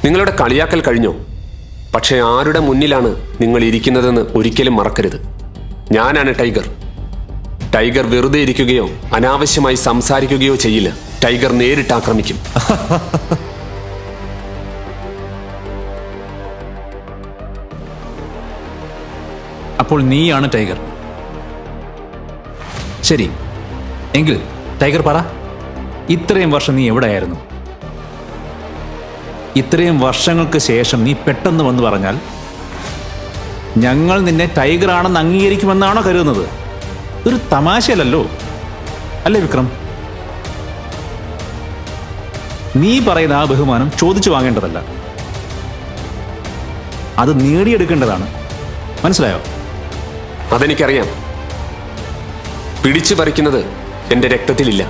നിങ്ങളുടെ കളിയാക്കൽ കഴിഞ്ഞോ? പക്ഷേ ആരുടെ മുന്നിലാണ് നിങ്ങൾ ഇരിക്കുന്നതെന്ന് ഒരിക്കലും മറക്കരുത്. ഞാനാണ് ടൈഗർ. ടൈഗർ വെറുതെ ഇരിക്കുകയോ അനാവശ്യമായി സംസാരിക്കുകയോ ചെയ്യില്ല. ടൈഗർ നേരിട്ട് ആക്രമിക്കും. അപ്പോൾ നീയാണ് ടൈഗർ. ശരി, എങ്കിൽ ടൈഗർ പറ, ഇത്രയും വർഷം നീ എവിടെയായിരുന്നു? ഇത്രയും വർഷങ്ങൾക്ക് ശേഷം നീ പെട്ടെന്ന് വന്ന് പറഞ്ഞാൽ ഞങ്ങൾ നിന്നെ ടൈഗർ ആണെന്ന് അംഗീകരിക്കുമെന്നാണോ കരുതുന്നത്? ഒരു തമാശയല്ലല്ലോ, അല്ലേ വിക്രം? നീ പറയുന്ന ആ ബഹുമാനം ചോദിച്ചു വാങ്ങേണ്ടതല്ല, അത് നേടിയെടുക്കേണ്ടതാണ്. മനസ്സിലായോ? അതെനിക്കറിയാം. പിടിച്ചു പറിക്കുന്നത് എന്റെ രക്തത്തിലില്ല.